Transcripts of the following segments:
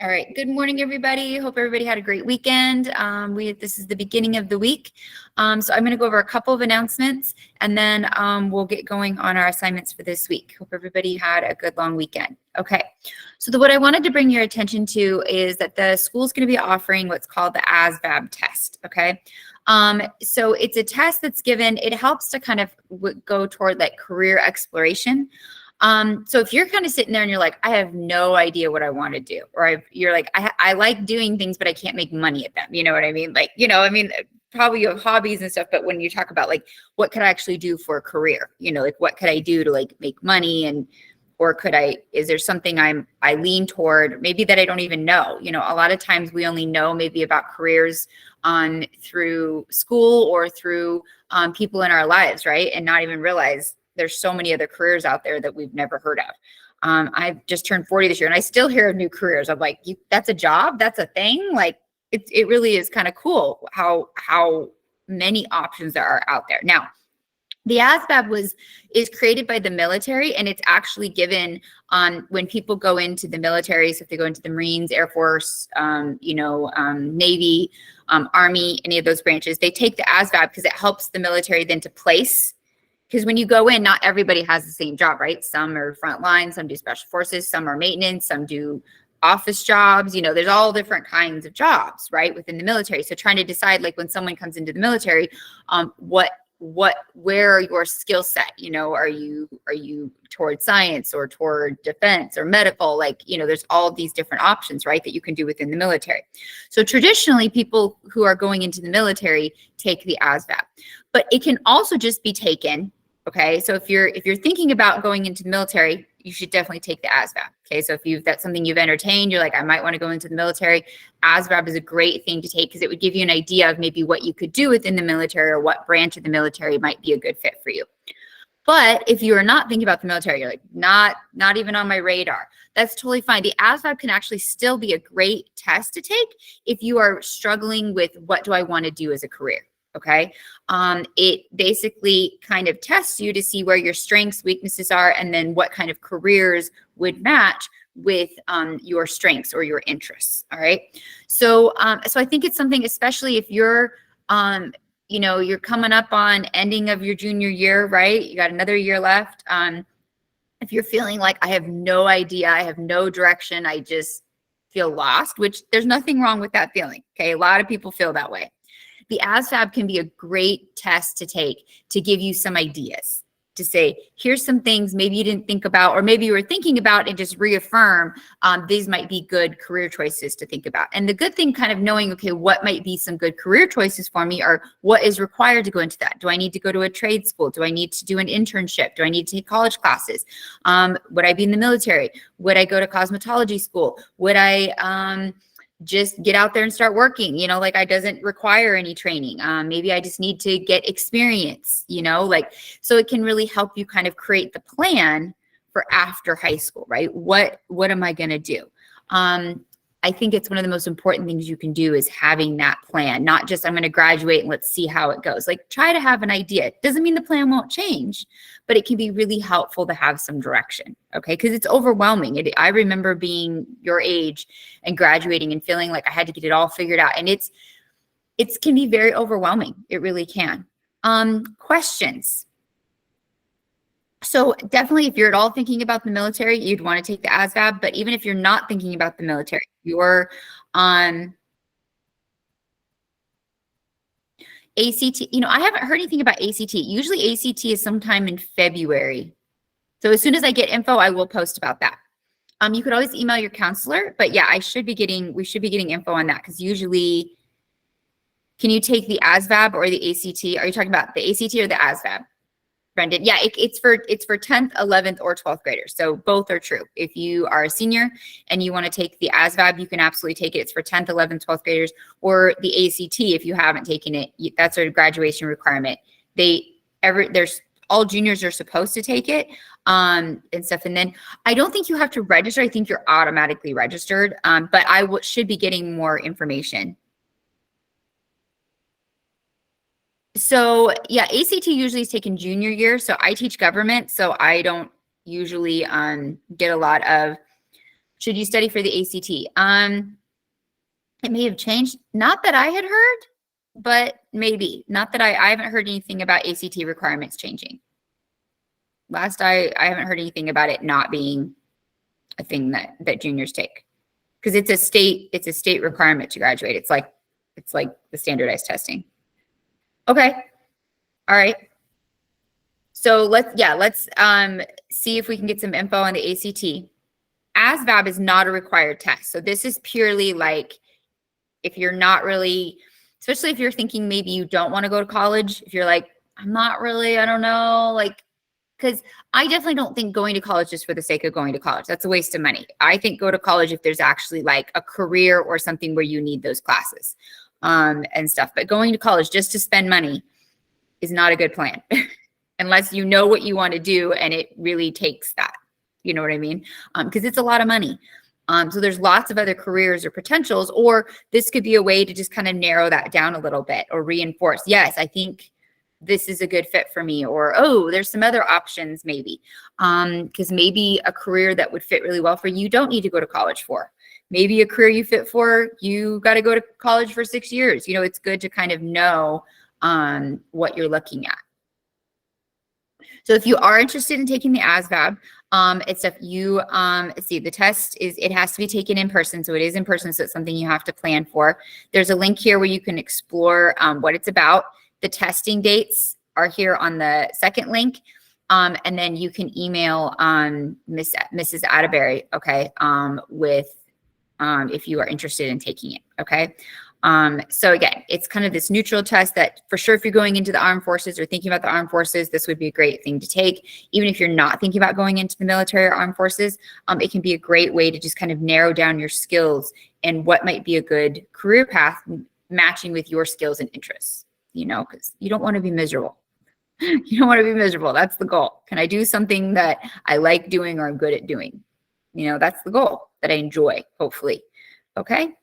All right. Good morning, everybody. Hope everybody had a great weekend. This is the beginning of the week. So I'm going to go over a couple of announcements, and then we'll get going on our assignments for this week. Hope everybody had a good long weekend. Okay. So what I wanted to bring your attention to is that the school is going to be offering what's called the ASVAB test. Okay. So it's a test that's given. It helps to kind of go toward like career exploration. So if you're kind of sitting there and you're like, I have no idea what I want to do, or you're like, I like doing things, but I can't make money at them. You know what I mean? Like, probably you have hobbies and stuff, but when you talk about like, what could I actually do for a career? Like what could I do to like make money, or is there something I lean toward maybe that I don't even know? A lot of times we only know maybe about careers through school or through people in our lives, right? And not even realize there's so many other careers out there that we've never heard of. I've just turned 40 this year and I still hear of new careers. I'm like, that's a job? That's a thing? Like it really is kind of cool how many options there are out there. Now, the ASVAB is created by the military, and it's actually given when people go into the military. So if they go into the Marines, Air Force, Navy, Army, any of those branches, they take the ASVAB because it helps the military then to place. Because when you go in, not everybody has the same job, right? Some are frontline, some do special forces, some are maintenance, some do office jobs. There's all different kinds of jobs, right, within the military. So trying to decide, like when someone comes into the military, where your skill set, are you toward science or toward defense or medical? Like, there's all of these different options, right, that you can do within the military. So traditionally, people who are going into the military take the ASVAB, but it can also just be taken. Okay, so if you're thinking about going into the military, you should definitely take the ASVAB. Okay, so if that's something you've entertained, you're like, I might want to go into the military, ASVAB is a great thing to take because it would give you an idea of maybe what you could do within the military or what branch of the military might be a good fit for you. But if you are not thinking about the military, you're like, not even on my radar, that's totally fine. The ASVAB can actually still be a great test to take if you are struggling with what do I want to do as a career. Okay. It basically kind of tests you to see where your strengths, weaknesses are, and then what kind of careers would match with your strengths or your interests. All right. So I think it's something, especially if you're, you're coming up on ending of your junior year, right? You got another year left. If you're feeling like I have no idea, I have no direction, I just feel lost, which there's nothing wrong with that feeling. Okay. A lot of people feel that way. The ASVAB can be a great test to take to give you some ideas, to say, here's some things maybe you didn't think about, or maybe you were thinking about, and just reaffirm these might be good career choices to think about. And the good thing, kind of knowing, okay, what might be some good career choices for me, or what is required to go into that. Do I need to go to a trade school? Do I need to do an internship? Do I need to take college classes? Would I be in the military? Would I go to cosmetology school? Would I just get out there and start working, like I doesn't require any training. Maybe I just need to get experience, so it can really help you kind of create the plan for after high school, right? What am I going to do? I think it's one of the most important things you can do is having that plan, not just I'm going to graduate and let's see how it goes. Like try to have an idea. It doesn't mean the plan won't change, but it can be really helpful to have some direction. Okay. Cause it's overwhelming. I remember being your age and graduating and feeling like I had to get it all figured out. And it can be very overwhelming. It really can. Questions. So definitely, if you're at all thinking about the military, you'd want to take the ASVAB. But even if you're not thinking about the military, you're on ACT. I haven't heard anything about ACT. Usually ACT is sometime in February. So as soon as I get info, I will post about that. You could always email your counselor, but yeah, we should be getting info on that, because usually, can you take the ASVAB or the ACT? Are you talking about the ACT or the ASVAB? Brendan, yeah, it's for 10th, 11th, or 12th graders. So both are true. If you are a senior and you want to take the ASVAB, you can absolutely take it. It's for 10th, 11th, 12th graders, or the ACT. If you haven't taken it, that's a graduation requirement. There's all juniors are supposed to take it and stuff. And then I don't think you have to register. I think you're automatically registered. But I should be getting more information. So yeah, ACT usually is taken junior year. So I teach government, so I don't usually get a lot of Should you study for the ACT? It may have changed. Not that I had heard, but maybe. Not that I haven't heard anything about ACT requirements changing. Last I haven't heard anything about it not being a thing that juniors take. Because it's a state requirement to graduate. It's like the standardized testing. Okay. All right. So let's see if we can get some info on the ACT. ASVAB is not a required test. So this is purely like if you're not really, especially if you're thinking maybe you don't want to go to college, if you're like, I'm not really, I don't know, like, because I definitely don't think going to college just for the sake of going to college. That's a waste of money. I think go to college if there's actually like a career or something where you need those classes and stuff. But going to college just to spend money is not a good plan unless you know what you want to do and it really takes that. You know what I mean? Because it's a lot of money. So there's lots of other careers or potentials, or this could be a way to just kind of narrow that down a little bit or reinforce. Yes, I think this is a good fit for me, or, oh, there's some other options maybe. Because maybe a career that would fit really well for you don't need to go to college for. Maybe a career you fit for, you got to go to college for 6 years. You know, it's good to kind of know what you're looking at. So if you are interested in taking the ASVAB, it's if you see the test is, it has to be taken in person. So it is in person. So it's something you have to plan for. There's a link here where you can explore what it's about. The testing dates are here on the second link. And then you can email Mrs. Atterbury, okay, with if you are interested in taking it, okay? So again, it's kind of this neutral test that for sure, if you're going into the armed forces or thinking about the armed forces, this would be a great thing to take. Even if you're not thinking about going into the military or armed forces, it can be a great way to just kind of narrow down your skills and what might be a good career path matching with your skills and interests, you know, because you don't want to be miserable. You don't want to be miserable. That's the goal. Can I do something that I like doing or I'm good at doing? You know, that's the goal that I enjoy, hopefully. Okay.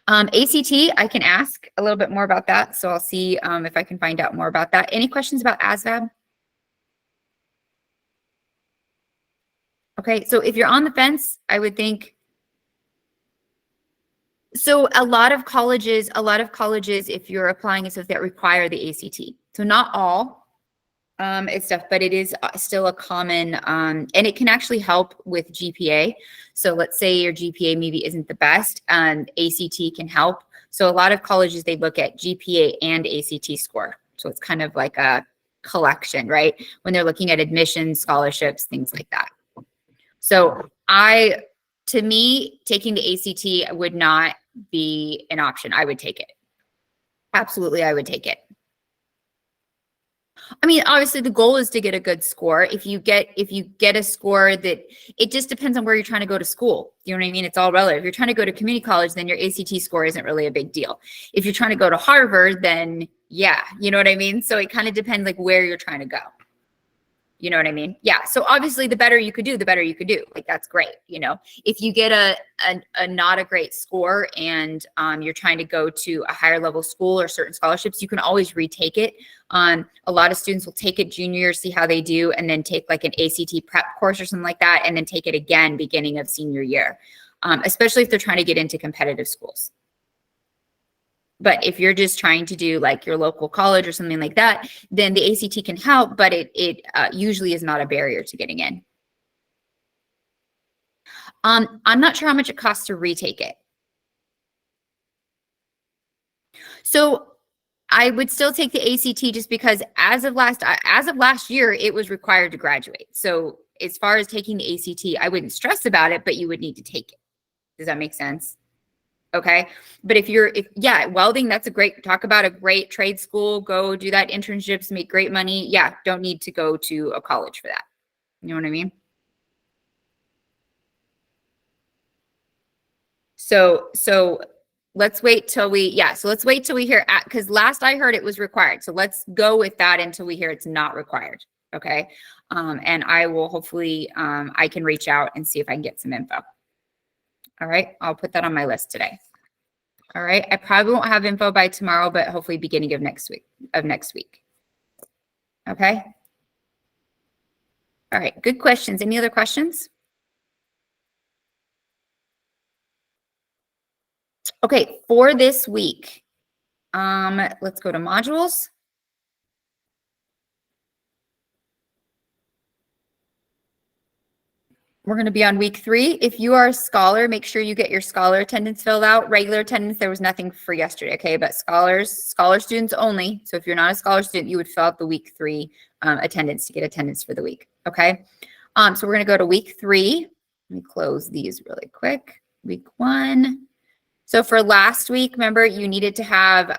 ACT, I can ask a little bit more about that. So I'll see if I can find out more about that. Any questions about ASVAB? Okay, so if you're on the fence, I would think, so a lot of colleges, if you're applying and stuff that require the ACT. So not all it's stuff, but it is still a common, and it can actually help with GPA. So let's say your GPA maybe isn't the best, ACT can help. So a lot of colleges, they look at GPA and ACT score. So it's kind of like a collection, right? When they're looking at admissions, scholarships, things like that. So to me, taking the ACT would not be an option. I would take it. Absolutely, I would take it. I mean, obviously the goal is to get a good score. If you get a score that, it just depends on where you're trying to go to school. You know what I mean? It's all relative. If you're trying to go to community college, then your ACT score isn't really a big deal. If you're trying to go to Harvard, then yeah, you know what I mean? So it kind of depends like where you're trying to go. You know what I mean? Yeah. So obviously the better you could do, the better you could do. Like that's great. You know, if you get a not a great score and you're trying to go to a higher level school or certain scholarships, you can always retake it. A lot of students will take it junior year, see how they do, and then take like an ACT prep course or something like that, and then take it again beginning of senior year, especially if they're trying to get into competitive schools. But if you're just trying to do like your local college or something like that, then the ACT can help, but it usually is not a barrier to getting in. I'm not sure how much it costs to retake it. So I would still take the ACT just because as of last year, it was required to graduate. So as far as taking the ACT, I wouldn't stress about it, but you would need to take it. Does that make sense? Okay. But if yeah, welding, that's talk about a great trade school, go do that, internships, make great money. Yeah. Don't need to go to a college for that. You know what I mean? So let's wait till let's wait till we hear, because last I heard it was required. So let's go with that until we hear it's not required. Okay. And I will hopefully, I can reach out and see if I can get some info. All right. I'll put that on my list today. All right. I probably won't have info by tomorrow, but hopefully beginning of next week. Okay. All right. Good questions. Any other questions? Okay, for this week, let's go to modules. We're going to be on week 3. If you are a scholar, make sure you get your scholar attendance filled out. Regular attendance, there was nothing for yesterday, okay? But scholar students only. So if you're not a scholar student, you would fill out the week 3 attendance to get attendance for the week, okay? So we're going to go to week 3. Let me close these really quick. Week 1. So for last week, remember, you needed to have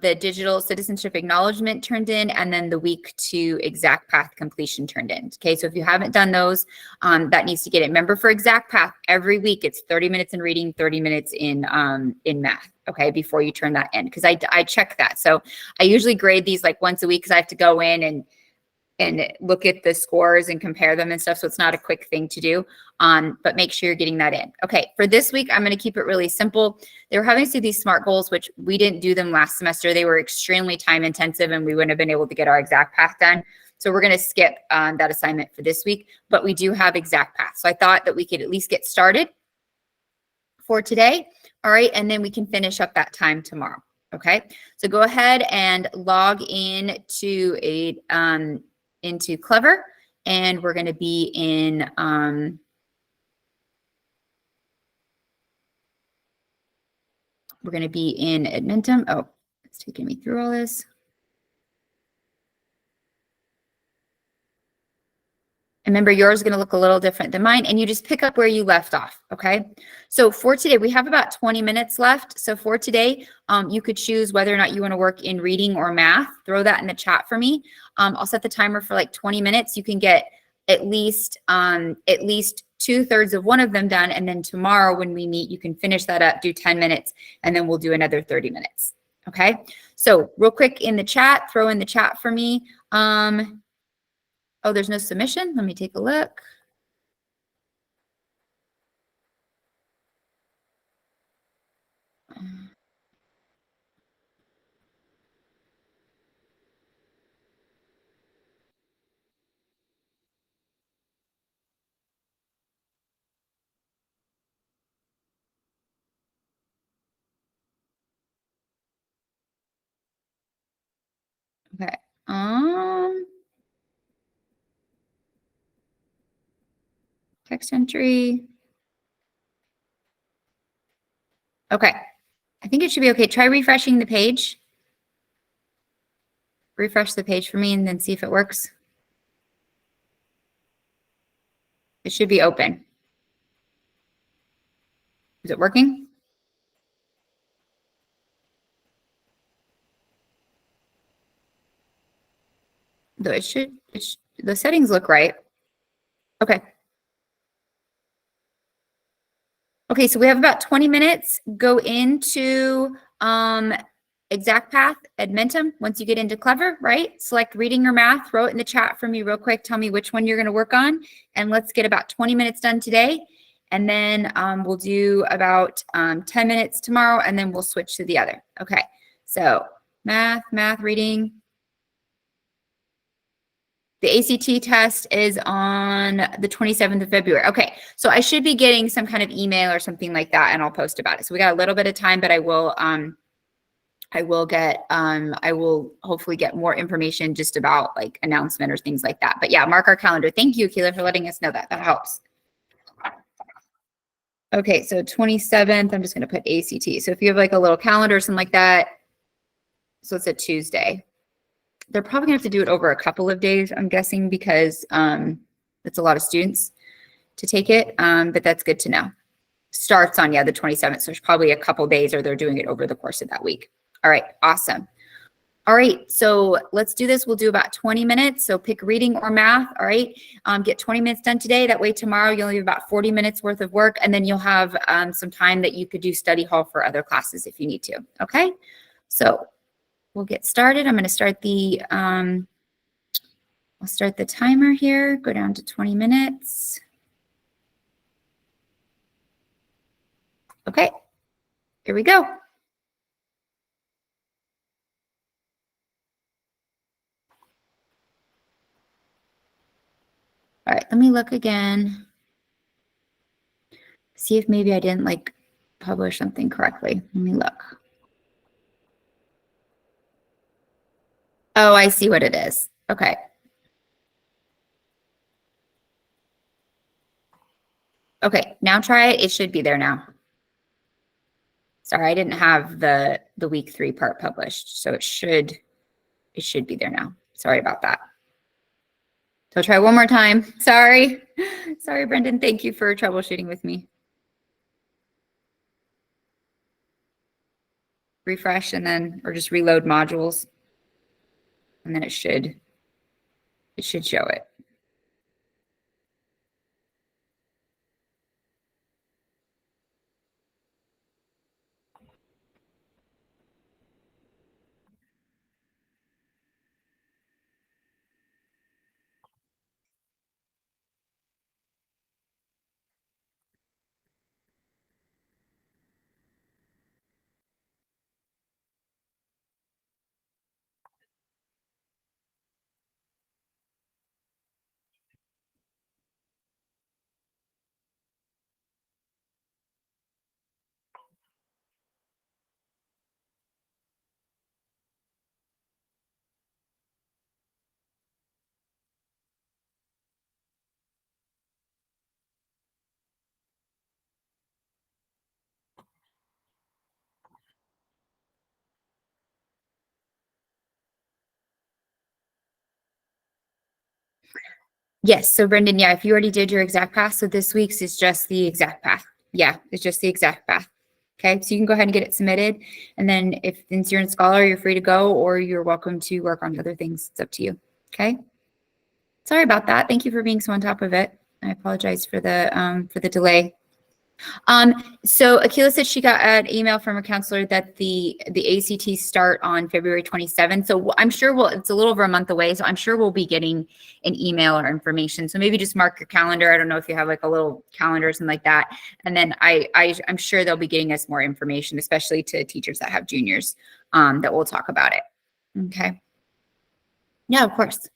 the digital citizenship acknowledgement turned in and then the week 2 exact path completion turned in. Okay, so if you haven't done those, that needs to get it. Remember, for exact path, every week it's 30 minutes in reading, 30 minutes in math, okay, before you turn that in, because I check that. So I usually grade these like once a week because I have to go in and look at the scores and compare them and stuff. So it's not a quick thing to do, but make sure you're getting that in. Okay, for this week, I'm going to keep it really simple. They were having us do these SMART goals, which we didn't do them last semester. They were extremely time intensive and we wouldn't have been able to get our exact path done. So we're going to skip that assignment for this week, but we do have exact path. So I thought that we could at least get started for today. All right, and then we can finish up that time tomorrow. Okay, so go ahead and log in to into Clever, and we're going to be in Edmentum. Oh, it's taking me through all this. And remember, yours is going to look a little different than mine, and you just pick up where you left off, okay? So for today, we have about 20 minutes left. So for today, you could choose whether or not you want to work in reading or math. Throw that in the chat for me. I'll set the timer for like 20 minutes. You can get at least 2/3 of one of them done, and then tomorrow when we meet, you can finish that up, do 10 minutes, and then we'll do another 30 minutes, okay? So real quick in the chat, throw in the chat for me. Oh, there's no submission. Let me take a look. Okay. Text entry. Okay. I think it should be okay. Try refreshing the page. Refresh the page for me and then see if it works. It should be open. Is it working? Though the settings look right. Okay. Okay, so we have about 20 minutes. Go into exact path, Edmentum. Once you get into Clever, right? Select reading or math, throw it in the chat for me real quick. Tell me which one you're going to work on. And let's get about 20 minutes done today. And then we'll do about 10 minutes tomorrow, and then we'll switch to the other. Okay, so math, reading. The ACT test is on the 27th of February. Okay, so I should be getting some kind of email or something like that, and I'll post about it. So we got a little bit of time, but I will hopefully get more information just about like announcement or things like that. But yeah, mark our calendar. Thank you, Keila, for letting us know that. That helps. Okay, so 27th, I'm just going to put ACT. So if you have like a little calendar or something like that, so it's a Tuesday. They're probably gonna have to do it over a couple of days, I'm guessing, because it's a lot of students to take it, but that's good to know. Starts on, yeah, the 27th, so there's probably a couple days, or they're doing it over the course of that week. All right, awesome. All right, so let's do this. We'll do about 20 minutes, so pick reading or math, all right? Get 20 minutes done today. That way tomorrow you'll have about 40 minutes worth of work, and then you'll have some time that you could do study hall for other classes if you need to, okay? So we'll get started. I'm going to start I'll start the timer here, go down to 20 minutes. Okay, here we go. All right, let me look again. See if maybe I didn't like publish something correctly. Let me look. Oh, I see what it is. Okay. Okay, now try it. It should be there now. Sorry, I didn't have the week 3 part published, so it should be there now. Sorry about that. So I'll try one more time. Sorry. Sorry, Brendan. Thank you for troubleshooting with me. Refresh and then, or just reload modules. And then it should show it. Yes. So Brendan, yeah, if you already did your exact path, so this week's is just the exact path. Yeah, it's just the exact path. Okay, so you can go ahead and get it submitted. And then if since you're in Scholar, you're free to go, or you're welcome to work on other things. It's up to you. Okay. Sorry about that. Thank you for being so on top of it. I apologize for the delay. So Akila said she got an email from her counselor that the ACT start on February 27th. So I'm sure it's a little over a month away. So I'm sure we'll be getting an email or information. So maybe just mark your calendar. I don't know if you have like a little calendar or something like that. And then I'm sure they'll be getting us more information, especially to teachers that have juniors, that will talk about it. Okay. Yeah, of course.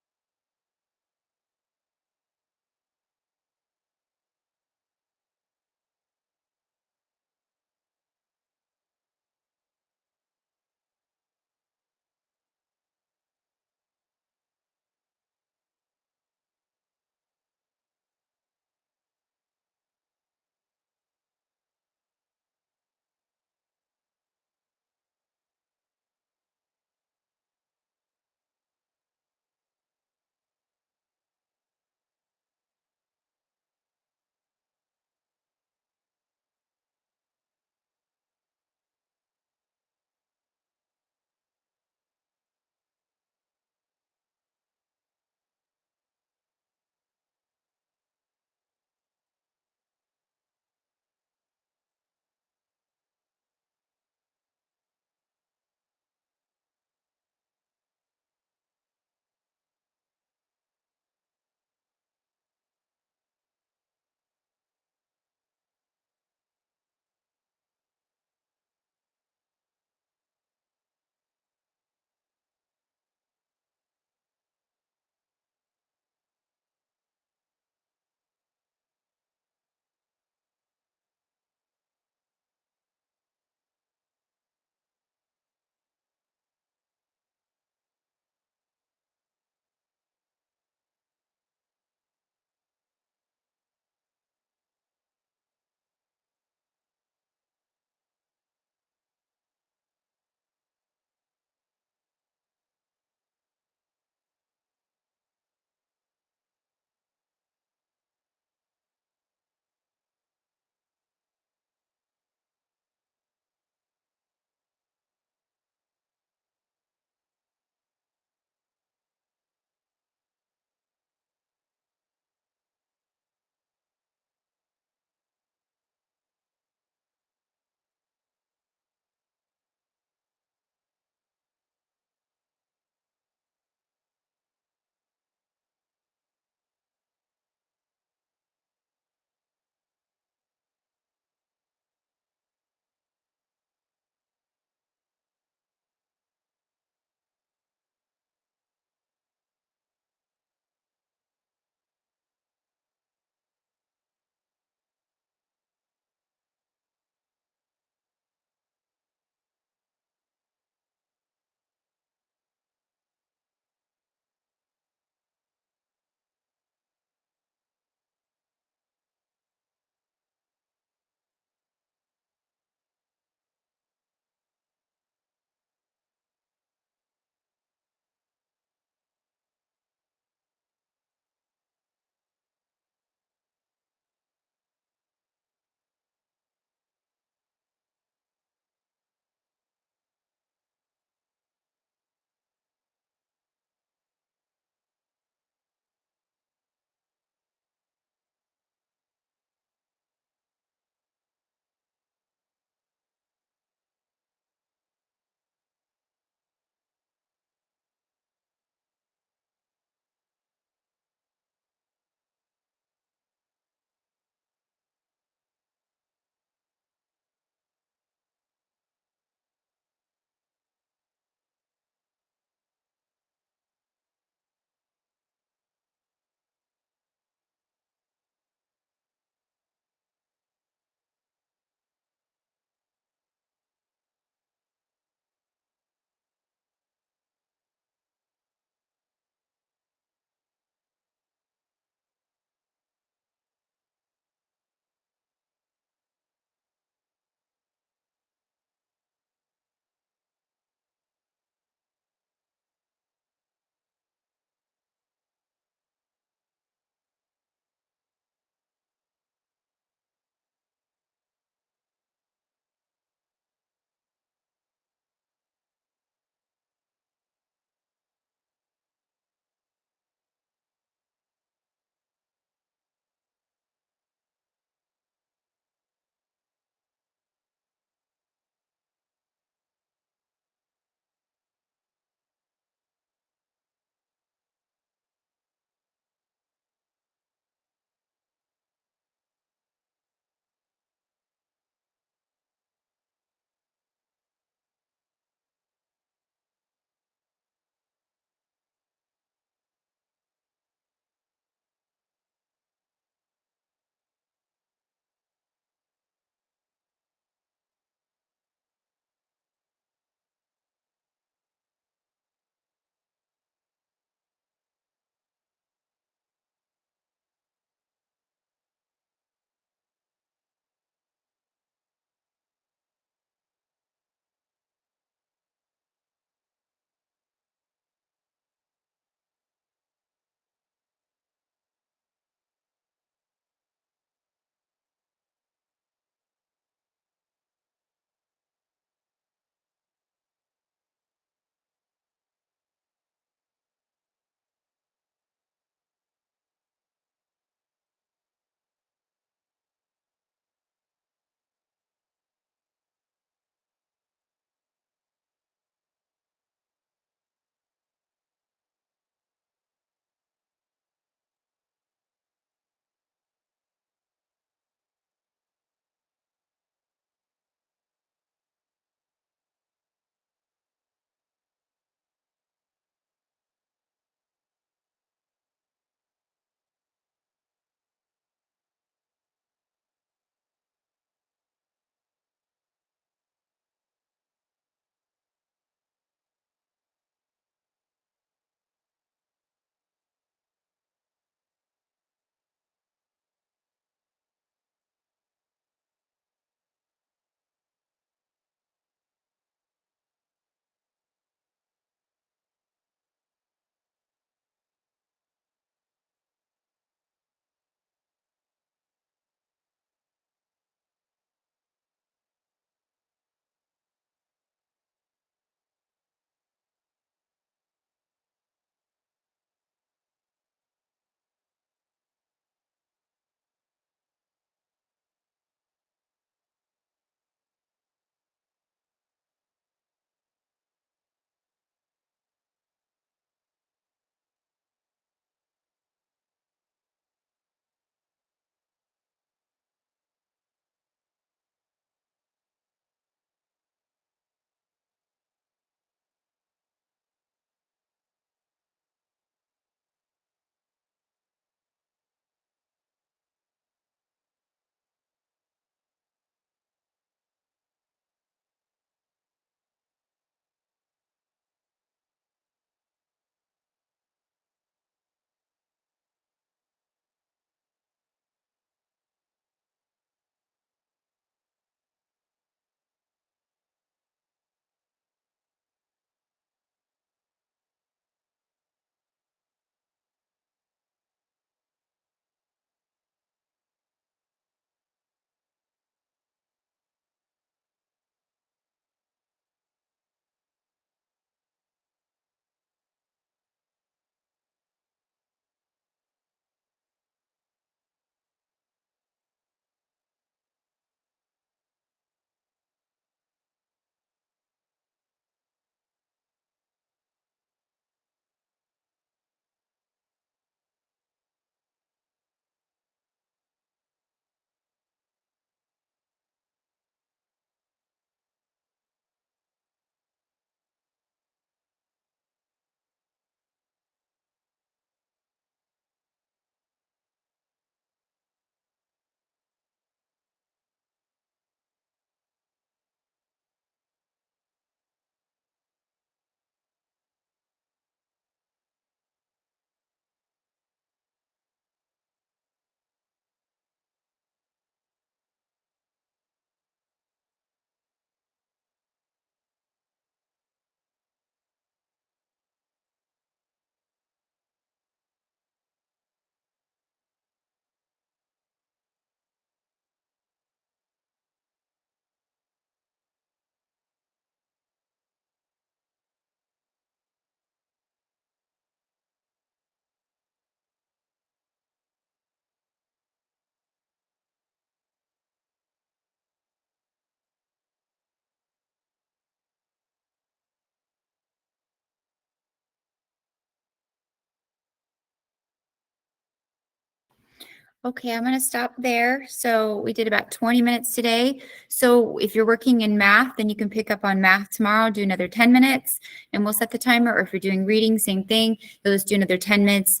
Okay, I'm going to stop there. So we did about 20 minutes today. So if you're working in math, then you can pick up on math tomorrow, do another 10 minutes, and we'll set the timer. Or if you're doing reading, same thing. You'll just do another 10 minutes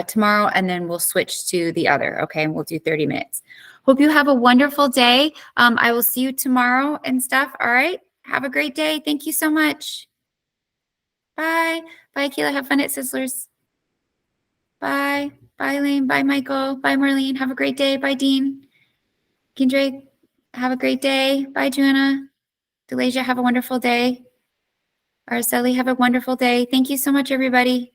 tomorrow, and then we'll switch to the other. Okay, and we'll do 30 minutes. Hope you have a wonderful day. I will see you tomorrow and stuff. All right, have a great day. Thank you so much. Bye. Bye, Kayla. Have fun at Sizzlers. Bye. Bye, Lane. Bye, Michael. Bye, Marlene. Have a great day. Bye, Dean. Kindred, have a great day. Bye, Joanna. Delasia, have a wonderful day. Araceli, have a wonderful day. Thank you so much, everybody.